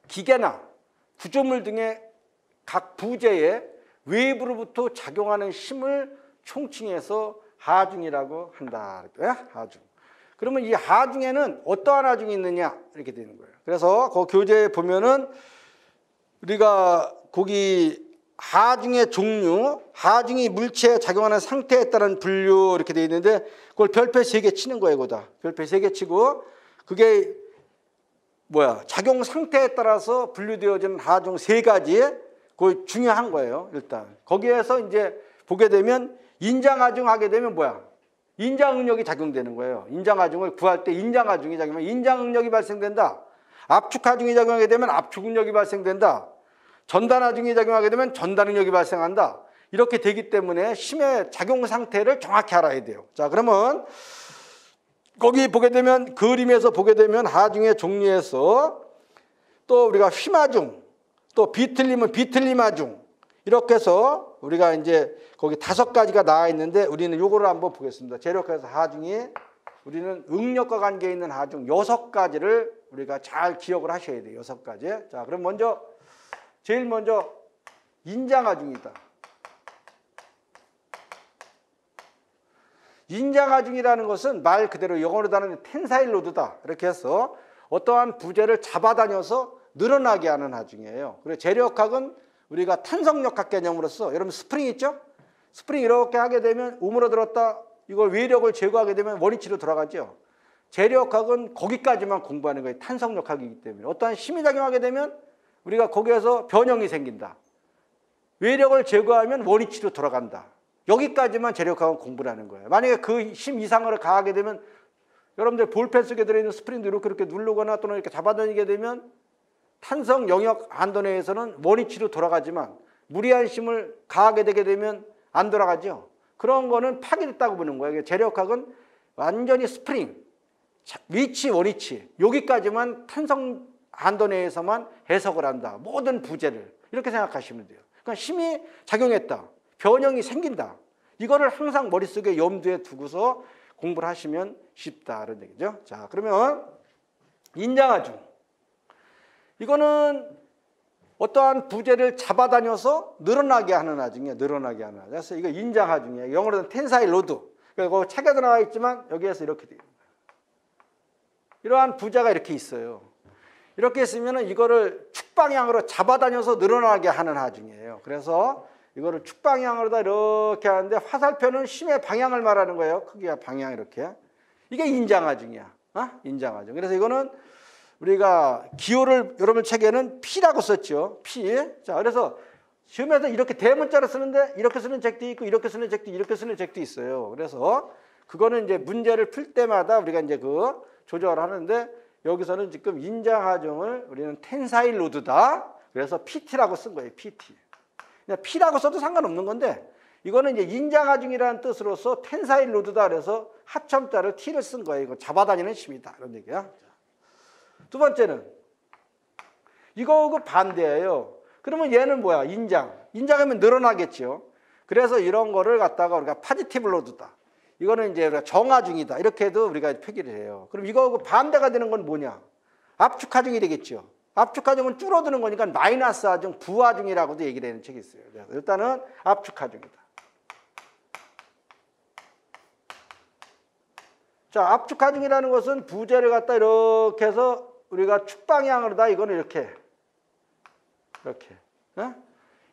기계나 구조물 등의 각 부재에 외부로부터 작용하는 힘을 총칭해서 하중이라고 한다. 하중. 그러면 이 하중에는 어떠한 하중이 있느냐 이렇게 되는 거예요. 그래서 그 교재에 보면은 우리가 거기 하중의 종류, 하중이 물체에 작용하는 상태에 따른 분류 이렇게 되어 있는데 그걸 별표 3개 치는 거예요. 거기다 별표 3개 치고 그게 뭐야 작용 상태에 따라서 분류되어지는 하중 3가지 그 중요한 거예요. 일단 거기에서 이제 보게 되면 인장하중 하게 되면 뭐야 인장응력이 작용되는 거예요. 인장하중을 구할 때 인장하중이 작용하면 인장응력이 발생된다. 압축하중이 작용하게 되면 압축응력이 발생된다. 전단하중이 작용하게 되면 전단응력이 발생한다. 이렇게 되기 때문에 힘의 작용 상태를 정확히 알아야 돼요. 자, 그러면 거기 보게 되면 그림에서 보게 되면 하중의 종류에서 또 우리가 휘마중, 또 비틀림은 비틀림하중 이렇게 해서 우리가 이제 거기 5가지가 나와 있는데 우리는 요거를 한번 보겠습니다. 재력화해서 하중이 우리는 응력과 관계 있는 하중 6가지를 우리가 잘 기억을 하셔야 돼요. 6가지. 자, 그럼 먼저 제일 먼저 인장하중이다. 인장하중이라는 것은 말 그대로 영어로 다는 텐사일 로드다. 이렇게 해서 어떠한 부재를 잡아다녀서 늘어나게 하는 하중이에요. 그리고 재력학은 우리가 탄성력학 개념으로서 여러분 스프링 있죠? 스프링 이렇게 하게 되면 우물어 들었다 이걸 외력을 제거하게 되면 원위치로 돌아가죠. 재력학은 거기까지만 공부하는 거예요. 탄성력학이기 때문에 어떠한 힘이 작용하게 되면 우리가 거기에서 변형이 생긴다. 외력을 제거하면 원위치로 돌아간다. 여기까지만 재력학은 공부를 하는 거예요. 만약에 그 힘 이상을 가하게 되면 여러분들 볼펜 속에 들어있는 스프링도 이렇게 누르거나 또는 이렇게 잡아다니게 되면 탄성 영역 한도 내에서는 원위치로 돌아가지만 무리한 힘을 가하게 되게 되면 안 돌아가죠. 그런 거는 파괴됐다고 보는 거예요. 재력학은 완전히 스프링, 위치, 원위치 여기까지만 탄성 한도 내에서만 해석을 한다. 모든 부재를 이렇게 생각하시면 돼요. 그러니까 힘이 작용했다. 변형이 생긴다. 이거를 항상 머릿속에 염두에 두고서 공부를 하시면 쉽다. 이런 얘기죠. 자, 그러면 인장하중. 이거는 어떠한 부재를 잡아다녀서 늘어나게 하는 하중이에요. 늘어나게 하는 하중. 그래서 이거 인장하중이에요. 영어로는 텐사일 로드. 그리고 책에도 나와 있지만 여기에서 이렇게 돼요. 이러한 부자가 이렇게 있어요. 이렇게 있으면 이거를 축방향으로 잡아다녀서 늘어나게 하는 하중이에요. 그래서 이거를 축방향으로 다 이렇게 하는데 화살표는 심의 방향을 말하는 거예요. 크기와 방향 이렇게. 이게 인장하중이야. 인장하중. 그래서 이거는 우리가 기호를 여러분 책에는 P라고 썼죠. P. 자, 그래서 시험에서 이렇게 대문자로 쓰는데 이렇게 쓰는 책도 있고 이렇게 쓰는 책도 이렇게 쓰는 책도 있어요. 그래서 그거는 이제 문제를 풀 때마다 우리가 이제 그 조절을 하는데 여기서는 지금 인장하중을 우리는 텐사일 로드다. 그래서 PT라고 쓴 거예요. PT. 그냥 P라고 써도 상관없는 건데 이거는 이제 인장하중이라는 뜻으로서 텐사일 로드다. 그래서 하첨자를 T를 쓴 거예요. 이거 잡아다니는 힘이다. 이런 얘기야. 두 번째는 이거하고 반대예요. 그러면 얘는 뭐야? 인장. 인장하면 늘어나겠죠. 그래서 이런 거를 갖다가 우리가 파지티브 로드다. 이거는 이제 우리가 정하중이다. 이렇게 해도 우리가 표기를 해요. 그럼 이거하고 반대가 되는 건 뭐냐? 압축하중이 되겠죠. 압축하중은 줄어드는 거니까 마이너스 하중, 부하중이라고도 얘기를 하는 책이 있어요. 그래서 일단은 압축하중이다. 자, 압축하중이라는 것은 부재를 갖다 이렇게 해서 우리가 축방향으로 다 이거는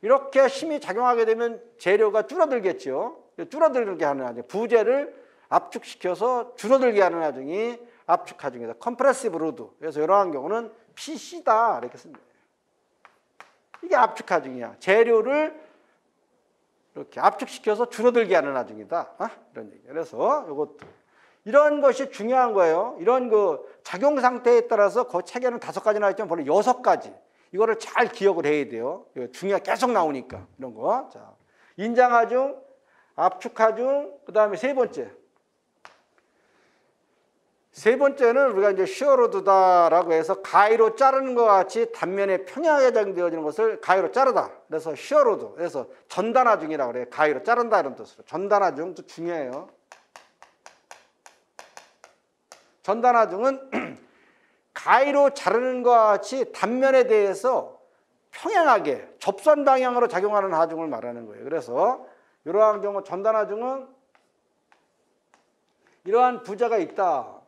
이렇게 힘이 작용하게 되면 재료가 줄어들겠죠. 줄어들게 하는 하중. 부재를 압축시켜서 줄어들게 하는 하중이 압축하중이다. 컴프레시브 로드. 그래서 이러한 경우는 PC다. 이렇게 씁니다. 이게 압축하중이야. 재료를 이렇게 압축시켜서 줄어들게 하는 하중이다. 이런 얘기. 그래서 이것도 이런 것이 중요한 거예요. 이런 그 작용 상태에 따라서 그 책에는 5가지 나와 있지만 벌써 6가지. 이거를 잘 기억을 해야 돼요. 중요한 계속 나오니까 이런 거. 자, 인장하중, 압축하중, 그 다음에 세 번째는 우리가 이제 시어로드다라고 해서 가위로 자르는 것 같이 단면에 평행하게 작용되어지는 것을 가위로 자르다. 그래서 시어로드. 그래서 전단하중이라고 그래요. 가위로 자른다 이런 뜻으로. 전단하중도 중요해요. 전단하중은 가위로 자르는 것 같이 단면에 대해서 평행하게 접선 방향으로 작용하는 하중을 말하는 거예요. 그래서 이러한 경우 전단하중은 이러한 부자가 있다.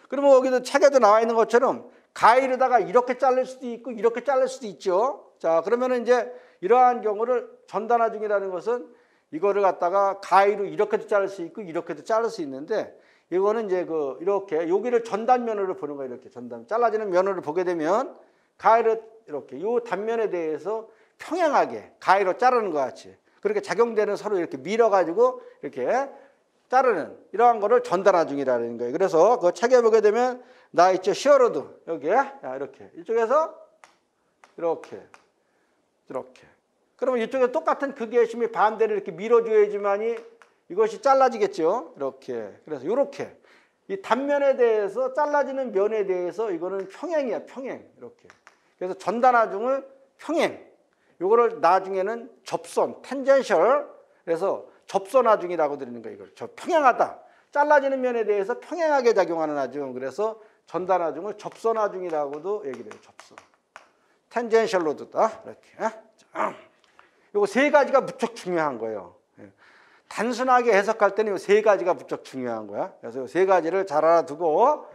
그러면 여기도 책에도 나와 있는 것처럼 가위로다가 이렇게 자를 수도 있고 이렇게 자를 수도 있죠. 자, 그러면 이제 이러한 경우를 전단하중이라는 것은 이거를 갖다가 가위로 이렇게도 자를 수 있고 이렇게도 자를 수 있는데 이거는 이제 이렇게 여기를 전단면으로 보는 거예요. 이렇게 잘라지는 면으로 보게 되면 가위로 이렇게 이 단면에 대해서 평행하게 가위로 자르는 것 같이 그렇게 작용되는 서로 이렇게 밀어가지고 이렇게 자르는 이러한 거를 전단하중이라는 거예요. 그래서 그 책에 보게 되면 나 있죠. 시어로드 여기에 이렇게 이쪽에서 이렇게 그러면 이쪽에 똑같은 극의 힘이 반대로 이렇게 밀어줘야지만이 이것이 잘라지겠죠. 이렇게. 그래서 이렇게 이 단면에 대해서 잘라지는 면에 대해서 이거는 평행이야. 평행. 이렇게. 그래서 전단하중을 평행. 이거를 나중에는 접선, 텐젠셜. 그래서 접선하중이라고 드리는 거예요. 이걸 평행하다. 잘라지는 면에 대해서 평행하게 작용하는 하중. 그래서 전단하중을 접선하중이라고도 얘기를 해요. 접선. 텐젠셜 로드다. 이렇게. 이거 세 가지가 무척 중요한 거예요. 단순하게 해석할 때는 이 세 가지가 무척 중요한 거야. 그래서 이 세 가지를 잘 알아두고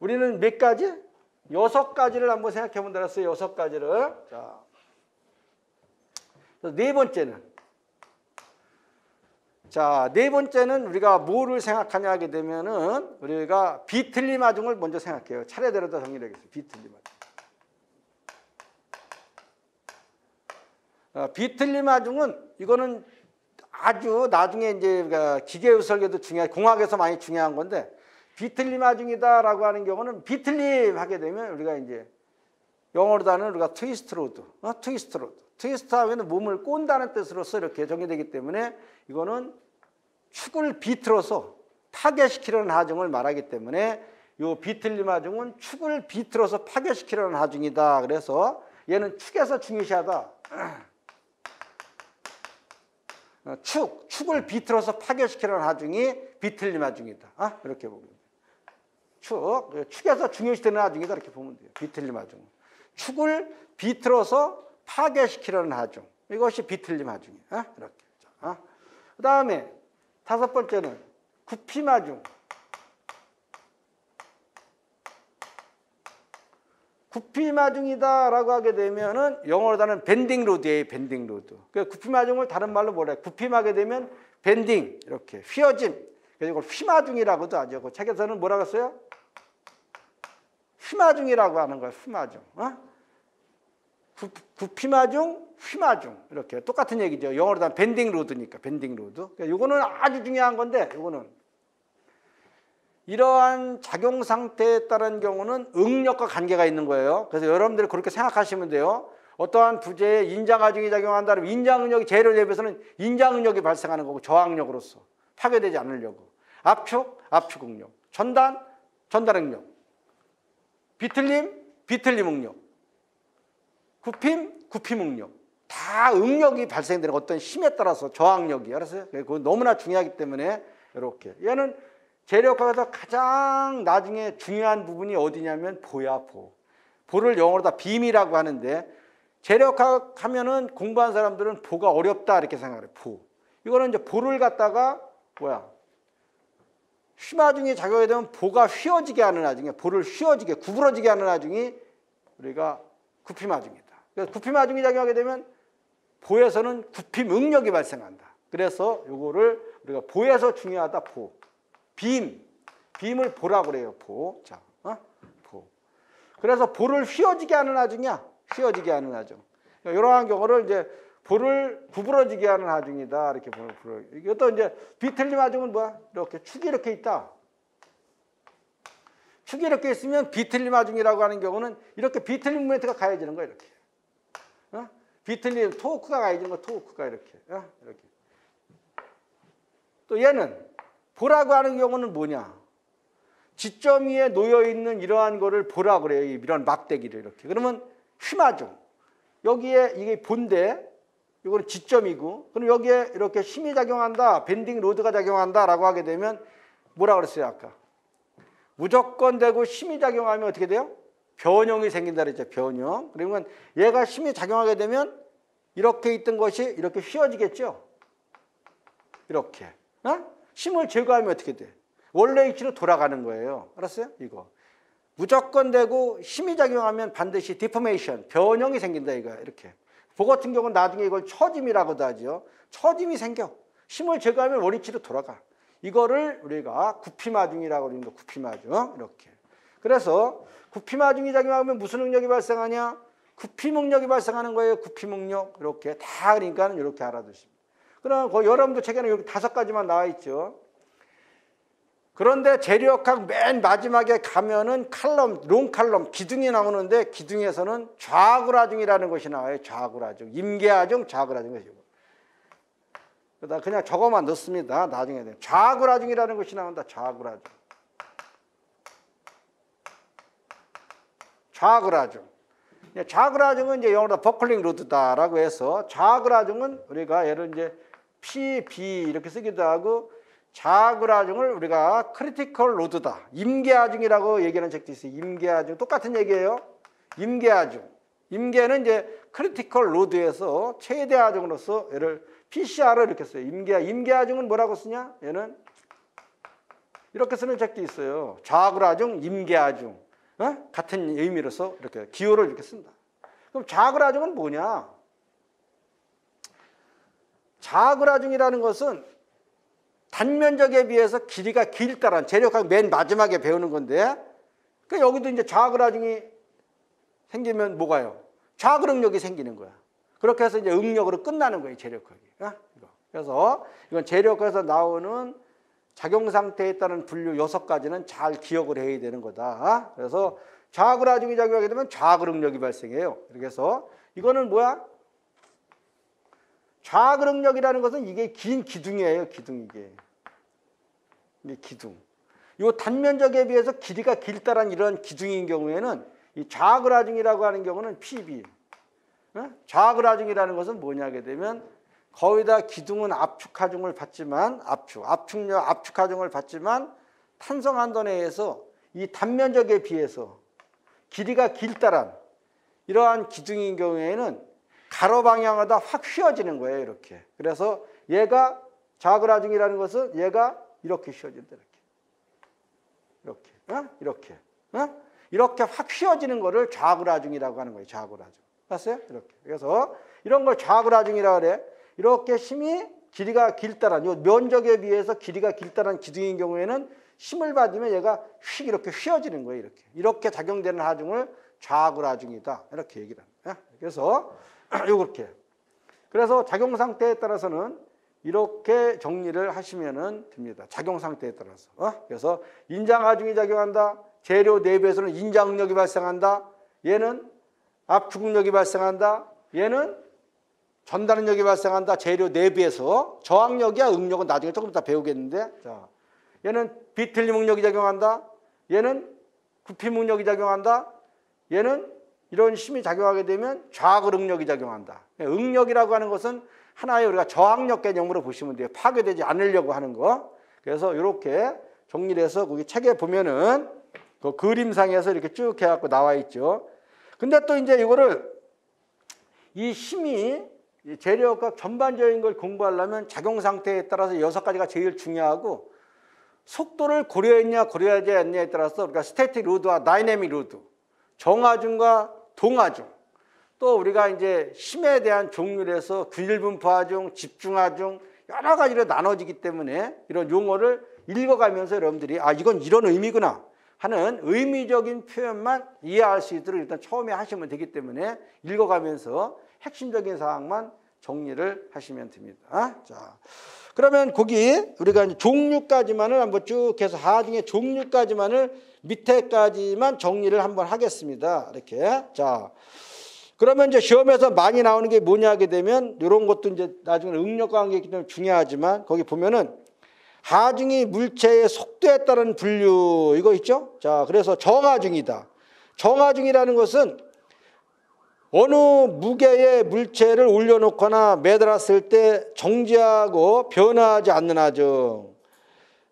우리는 몇 가지? 6가지를 한번 생각해 본다 그랬어요. 6가지를. 자, 네 번째는 우리가 뭐를 생각하냐 하게 되면은 우리가 비틀림 하중을 먼저 생각해요. 차례대로 다 정리를 하겠습니다. 비틀림 하중. 비틀림 하중은 이거는 아주 나중에 이제 기계의 설계도 중요한 공학에서 많이 중요한 건데 비틀림 하중이다라고 하는 경우는 비틀림 하게 되면 우리가 이제 영어로도 하는 우리가 트위스트 로드. 트위스트 하면 몸을 꼰다는 뜻으로서 이렇게 정의되기 때문에 이거는 축을 비틀어서 파괴시키려는 하중을 말하기 때문에 이 비틀림 하중은 축을 비틀어서 파괴시키려는 하중이다. 그래서 얘는 축에서 중요시하다. 축을 비틀어서 파괴시키려는 하중이 비틀림 하중이다. 이렇게 보면 돼요. 축에서 중요시되는 하중이다. 이렇게 보면 돼요. 비틀림 하중. 축을 비틀어서 파괴시키려는 하중. 이것이 비틀림 하중이에요. 이렇게. 그 다음에 5번째는 굽힘 하중. 구피마중이다라고 하게 되면은 영어로 하는 밴딩 로드예요. 밴딩 로드. 그 구피마중을 다른 말로 뭐라 해요? 구피하게 되면 밴딩 이렇게 휘어짐. 그래서 이걸 휘마중이라고도 하죠. 그 책에서는 뭐라고 했어요? 휘마중이라고 하는 거예요. 휘마중. 구피마중, 휘마중 이렇게 똑같은 얘기죠. 영어로 하면 밴딩 로드니까 밴딩 로드. 그러니까 이거는 아주 중요한 건데 이거는 이러한 작용 상태에 따른 경우는 응력과 관계가 있는 거예요. 그래서 여러분들이 그렇게 생각하시면 돼요. 어떠한 부재에 인장하중이 작용한다면 인장응력이 제로 대비해서는 인장응력이 발생하는 거고 저항력으로서 파괴되지 않으려고. 압축, 압축응력. 전단, 전단응력. 비틀림, 비틀림응력. 굽힘, 굽힘응력. 다 응력이 발생되는 어떤 힘에 따라서 저항력이. 알았어요? 그거 너무나 중요하기 때문에 이렇게. 얘는 재력학에서 가장 나중에 중요한 부분이 어디냐면 보야, 보. 보를 영어로 다 빔이라고 하는데 재력학 하면은 공부한 사람들은 보가 어렵다 이렇게 생각해요. 보. 이거는 이제 보를 갖다가 뭐야? 휘마중이 작용이 되면 보가 휘어지게 하는 나중에 보를 휘어지게 구부러지게 하는 나중이 우리가 구피마중이다. 그래서 구피마중이 작용하게 되면 보에서는 구피 응력이 발생한다. 그래서 요거를 우리가 보에서 중요하다. 보. 빔. 빔을 보라고 그래요. 보. 자, 보. 그래서 보를 휘어지게 하는 하중이야. 휘어지게 하는 하중. 이러한 경우를 이제 보를 구부러지게 하는 하중이다. 이렇게 보는. 이것도 이제 비틀림 하중은 뭐야? 이렇게 축이 이렇게 있다. 축이 이렇게 있으면 비틀림 하중이라고 하는 경우는 이렇게 비틀림 모멘트가 가해지는 거야. 이렇게. 비틀림 토크가 가해지는 거 토크가 이렇게. 이렇게. 또 얘는 보라고 하는 경우는 뭐냐? 지점 위에 놓여 있는 이러한 거를 보라 그래요. 이런 막대기를 이렇게. 그러면 휘마중. 여기에 이게 본데 이거는 지점이고, 그럼 여기에 이렇게 힘이 작용한다, 밴딩 로드가 작용한다라고 하게 되면 뭐라 그랬어요 아까? 무조건 되고 힘이 작용하면 어떻게 돼요? 변형이 생긴다 그랬죠. 변형. 그러면 얘가 힘이 작용하게 되면 이렇게 있던 것이 이렇게 휘어지겠죠. 이렇게. 힘을 제거하면 어떻게 돼? 원래 위치로 돌아가는 거예요. 알았어요? 이거. 무조건 되고 힘이 작용하면 반드시 디포메이션, 변형이 생긴다 이거야. 이렇게. 보 같은 경우는 나중에 이걸 처짐이라고도 하죠. 처짐이 생겨. 힘을 제거하면 원위치로 돌아가. 이거를 우리가 구피마중이라고 그러는 거. 구피마중. 이렇게. 그래서 구피마중이 작용하면 무슨 응력이 발생하냐? 구피응력이 발생하는 거예요. 구피응력. 이렇게 다 그러니까 이렇게 알아두십니다. 그럼 여러분들 책에는 여기 5가지만 나와 있죠. 그런데 재료역학 맨 마지막에 가면은 칼럼, 롱칼럼, 기둥이 나오는데 기둥에서는 좌구라중이라는 것이 나와요. 좌구라중. 임계하중, 좌구라중 것이고. 그러다 그냥 저거만 넣습니다. 나중에. 좌구라중이라는 것이 나온다. 좌구라중. 좌구라중. 좌구라중은 이제 영어로 버클링 로드다라고 해서 좌구라중은 우리가 예를 이제 P, B 이렇게 쓰기도 하고 좌구라중을 우리가 크리티컬 로드다. 임계하중이라고 얘기하는 책도 있어요. 임계하중. 똑같은 얘기예요. 임계하중. 임계는 이제 크리티컬 로드에서 최대 하중으로서 얘를 PCR을 이렇게 써요. 임계하중은 뭐라고 쓰냐? 얘는 이렇게 쓰는 책도 있어요. 좌구라중, 임계하중. 같은 의미로서 이렇게 기호를 이렇게 쓴다. 그럼 좌구라중은 뭐냐? 좌구라중이라는 것은 단면적에 비해서 길이가 길다란 재력학 맨 마지막에 배우는 건데, 그 여기도 이제 좌구라중이 생기면 뭐가요? 좌구응력이 생기는 거야. 그렇게 해서 이제 응력으로 끝나는 거예요, 재력학이. 그래서 이건 재력학에서 나오는 작용 상태에 따른 분류 6가지는 잘 기억을 해야 되는 거다. 그래서 좌구라중이 작용하게 되면 좌구응력이 발생해요. 그래서 이거는 뭐야? 좌구응력이라는 것은 이게 긴 기둥이에요. 기둥 이게 기둥. 이 단면적에 비해서 길이가 길다란 이런 기둥인 경우에는 이 좌구라중이라고 하는 경우는 PB. 좌구라중이라는 것은 뭐냐게 되면 거의 다 기둥은 압축하중을 받지만 압축하중을 받지만 탄성한도에 의해서 이 단면적에 비해서 길이가 길다란 이러한 기둥인 경우에는 가로 방향마다 확 휘어지는 거예요. 이렇게. 그래서 얘가 좌구라중이라는 것은 얘가 이렇게 휘어진다. 이렇게. 이렇게 확 휘어지는 거를 좌굴하중이라고 하는 거예요. 좌굴하중. 봤어요? 이렇게. 그래서 이런 걸 좌굴하중이라고 그래. 이렇게 힘이 길이가 길다란, 요 면적에 비해서 길이가 길다란 기둥인 경우에는 힘을 받으면 얘가 휙 이렇게 휘어지는 거예요. 이렇게. 이렇게 작용되는 하중을 좌굴하중이다. 이렇게 얘기를 하는 거예요. 그래서 요렇게. 그래서 작용 상태에 따라서는 이렇게 정리를 하시면 됩니다. 작용 상태에 따라서. 그래서 인장하중이 작용한다. 재료 내부에서는 인장응력이 발생한다. 얘는 압축응력이 발생한다. 얘는 전달응력이 발생한다. 재료 내부에서. 저항력이야 응력은 나중에 조금 이따 배우겠는데. 자, 얘는 비틀림 응력이 작용한다. 얘는 굽힘 응력이 작용한다. 얘는 이런 힘이 작용하게 되면 좌굴 응력이 작용한다. 응력이라고 하는 것은 하나의 우리가 저항력 개념으로 보시면 돼요. 파괴되지 않으려고 하는 거. 그래서 이렇게 정리를 해서 거기 책에 보면은 그 그림상에서 이렇게 쭉 해갖고 나와 있죠. 근데 또 이제 이거를 이 힘이 재료학과 전반적인 걸 공부하려면 작용 상태에 따라서 6가지가 제일 중요하고 속도를 고려했냐 고려하지 않냐에 따라서 우리가 스태틱 로드와 다이내믹 로드, 정하중과 동하중, 또 우리가 이제 힘에 대한 종류에서 균일분포하중, 집중하중 여러 가지로 나눠지기 때문에 이런 용어를 읽어가면서 여러분들이 아 이건 이런 의미구나 하는 의미적인 표현만 이해할 수 있도록 일단 처음에 하시면 되기 때문에 읽어가면서 핵심적인 사항만 정리를 하시면 됩니다. 자, 그러면 거기 우리가 이제 종류까지만을 한번 쭉 해서 하중의 종류까지만을 밑에까지만 정리를 한번 하겠습니다. 이렇게. 자, 그러면 이제 시험에서 많이 나오는 게 뭐냐 하게 되면 이런 것도 이제 나중에 응력과 관계이기 때문에 중요하지만 거기 보면은 하중이 물체의 속도에 따른 분류 이거 있죠? 자, 그래서 정하중이다. 정하중이라는 것은 어느 무게의 물체를 올려놓거나 매달았을 때 정지하고 변화하지 않는 하중,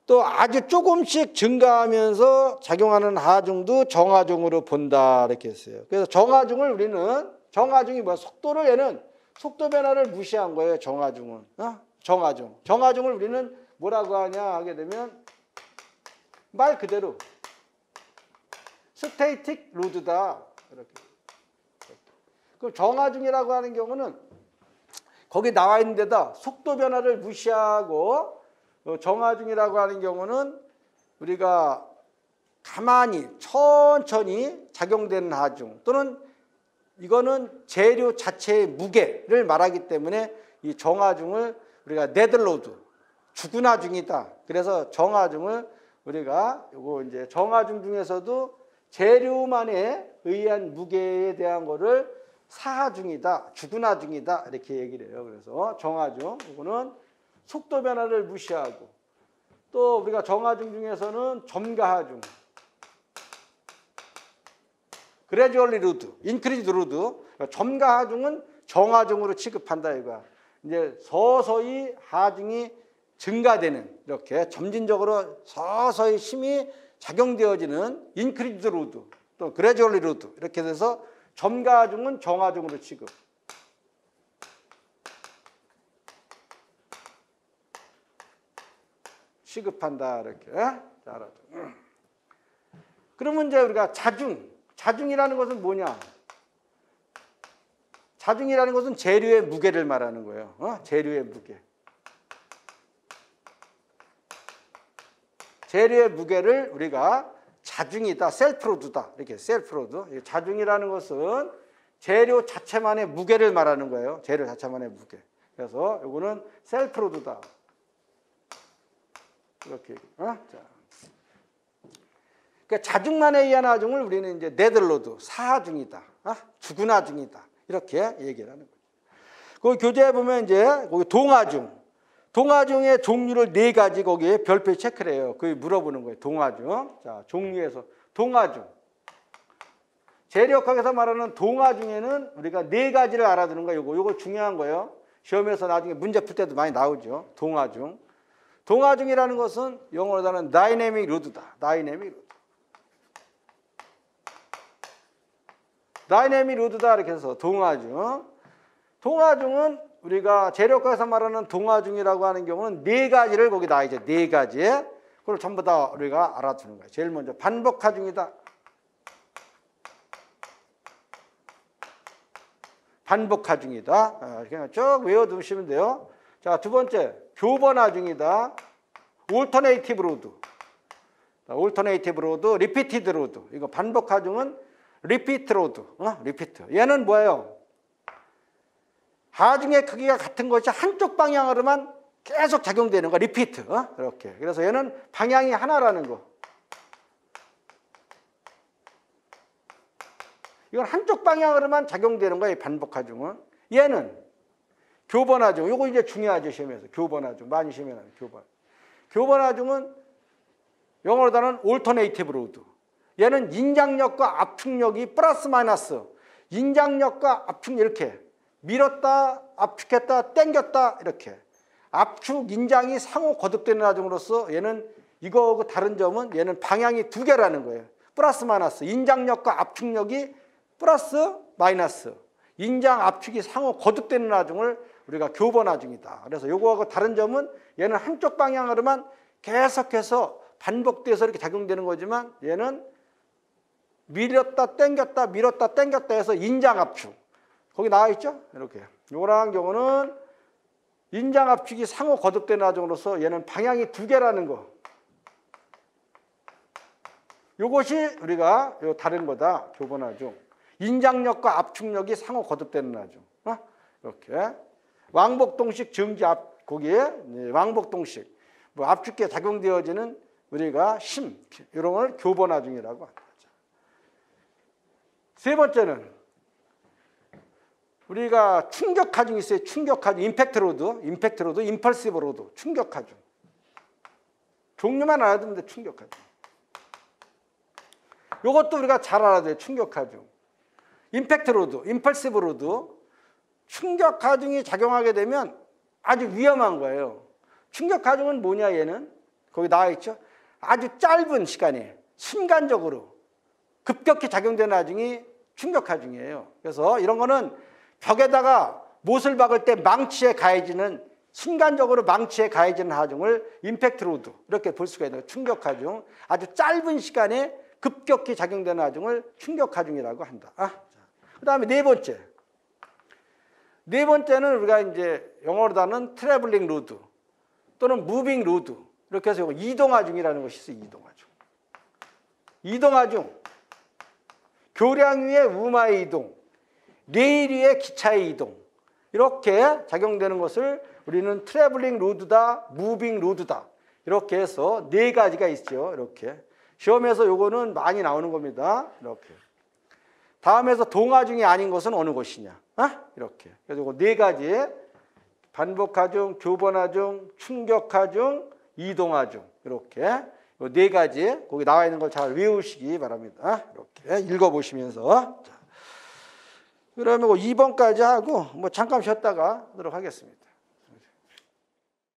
또 아주 조금씩 증가하면서 작용하는 하중도 정하중으로 본다 이렇게 했어요. 그래서 정하중을 우리는 정하중이 뭐야? 속도를 얘는 속도 변화를 무시한 거예요. 정하중은 정하중을 우리는 뭐라고 하냐 하게 되면 말 그대로 스테이틱 로드다 이렇게. 그럼 정하중이라고 하는 경우는 거기 나와 있는 데다 속도 변화를 무시하고 정하중이라고 하는 경우는 우리가 가만히 천천히 작용되는 하중 또는 이거는 재료 자체의 무게를 말하기 때문에 이 정하중을 우리가 네들로드 주근하중이다. 그래서 정하중을 우리가 요거 이제 정하중 중에서도 재료만에 의한 무게에 대한 거를 사하중이다, 주근하중이다 이렇게 얘기를 해요. 그래서 정하중 이거는 속도 변화를 무시하고 또 우리가 정하중 중에서는 점가하중, 그래주얼리 로드, 인크리즈 로드, 점가하중은 정하중으로 취급한다 이거야. 이제 서서히 하중이 증가되는 이렇게 점진적으로 서서히 힘이 작용되어지는 인크리즈 로드, 또 그래주얼리 로드 이렇게 돼서 점가하중은 정하중으로 취급한다 이렇게. 자, 알았죠. 그러면 이제 우리가 자중이라는 것은 뭐냐? 자중이라는 것은 재료의 무게를 말하는 거예요. 재료의 무게. 재료의 무게를 우리가 자중이다, 셀프로드다 이렇게 셀프로드. 자중이라는 것은 재료 자체만의 무게를 말하는 거예요. 재료 자체만의 무게. 그래서 이거는 셀프로드다. 이렇게. 자. 그러니까 자중만에 의한 하중을 우리는 이제 네들로드, 사하중이다, 주근하중이다 이렇게 얘기를 하는 거죠. 그 교재에 보면 이제 거기 동하중의 종류를 4가지 거기에 별표에 체크를 해요. 그 물어보는 거예요. 동하중. 자, 종류에서 동하중. 재료학에서 말하는 동하중에는 우리가 4가지를 알아두는 거예요. 요거 중요한 거예요. 시험에서 나중에 문제 풀 때도 많이 나오죠. 동하중. 동하중이라는 것은 영어로 하는 다이내믹 로드다. 다이내믹 로드다 이렇게 해서 동하중. 동하중은 우리가 재료학에서 말하는 동하중이라고 하는 경우는 4가지를 거기 나와 있죠. 4가지. 그걸 전부 다 우리가 알아두는 거예요. 제일 먼저 반복하중이다. 반복하 중이다. 그냥 쭉 외워두시면 돼요. 자, 두 번째, 교번화 중이다. 올터네이티브 로드. 올터네이티브 로드, 리피티드 로드. 이거 반복하 중은 리피트 로드. 리피트. 얘는 뭐예요? 하중의 크기가 같은 것이 한쪽 방향으로만 계속 작용되는 거. 리피트. 이렇게. 그래서 얘는 방향이 하나라는 거. 이건 한쪽 방향으로만 작용되는 거예요. 반복하중은. 얘는 교번하중. 이거 이제 중요하죠. 시험에서. 교번하중. 많이 시험에 나와요. 교번하중은 영어로 단어는 올터네이티브 로드. 얘는 인장력과 압축력이 플러스 마이너스. 인장력과 압축력 이렇게 밀었다, 압축했다, 당겼다 이렇게. 압축, 인장이 상호 거듭되는 하중으로서 얘는 이거하고 다른 점은 얘는 방향이 두 개라는 거예요. 플러스 마이너스. 인장력과 압축력이 플러스 마이너스. 인장 압축이 상호 거듭되는 하중을 우리가 교번하중이다. 그래서 요거하고 다른 점은 얘는 한쪽 방향으로만 계속해서 반복돼서 이렇게 작용되는 거지만 얘는 밀었다 당겼다 밀었다 당겼다 해서 인장 압축. 거기 나와 있죠? 이렇게. 요거랑 경우는 인장 압축이 상호 거듭되는 하중으로서 얘는 방향이 두 개라는 거. 요것이 우리가 다른 거다. 교번하중. 인장력과 압축력이 상호 거듭되는 하중. 이렇게. 왕복동식 정지 거기에 왕복동식. 뭐 압축기에 작용되어지는 우리가 힘. 이런 걸 교번하중이라고 합니다. 세 번째는 우리가 충격하중이 있어요. 충격하중. 임팩트 로드, 임펄시브 로드. 충격하중. 종류만 알아두면 돼. 충격하중. 이것도 우리가 잘 알아야 돼요. 충격하중. 임팩트 로드, 임펄시브 로드. 충격하중이 작용하게 되면 아주 위험한 거예요. 충격하중은 뭐냐 얘는? 거기 나와 있죠. 아주 짧은 시간에 순간적으로 급격히 작용되는 하중이 충격하중이에요. 그래서 이런 거는 벽에다가 못을 박을 때 망치에 가해지는 순간적으로 망치에 가해지는 하중을 임팩트 로드 이렇게 볼 수가 있는 거예요. 충격하중. 아주 짧은 시간에 급격히 작용되는 하중을 충격하중이라고 한다. 그다음에 네 번째. 네 번째는 우리가 이제 영어로 하는 트래블링 로드 또는 무빙 로드 이렇게 해서 이동하중이라는 것이 있어요. 이동하중. 이동하중. 교량 위의 우마의 이동, 레일 위의 기차의 이동 이렇게 작용되는 것을 우리는 트래블링 로드다, 무빙 로드다 이렇게 해서 네 가지가 있죠. 이렇게 시험에서 요거는 많이 나오는 겁니다. 이렇게 다음에서 동하중이 아닌 것은 어느 것이냐? 이렇게 그래서 요거 네 가지 반복하중, 교번하중, 충격하중, 이동하중 이렇게 네 가지 거기 나와 있는 걸 잘 외우시기 바랍니다. 이렇게 읽어보시면서. 자, 그러면 2번까지 하고 뭐 잠깐 쉬었다가 하도록 하겠습니다.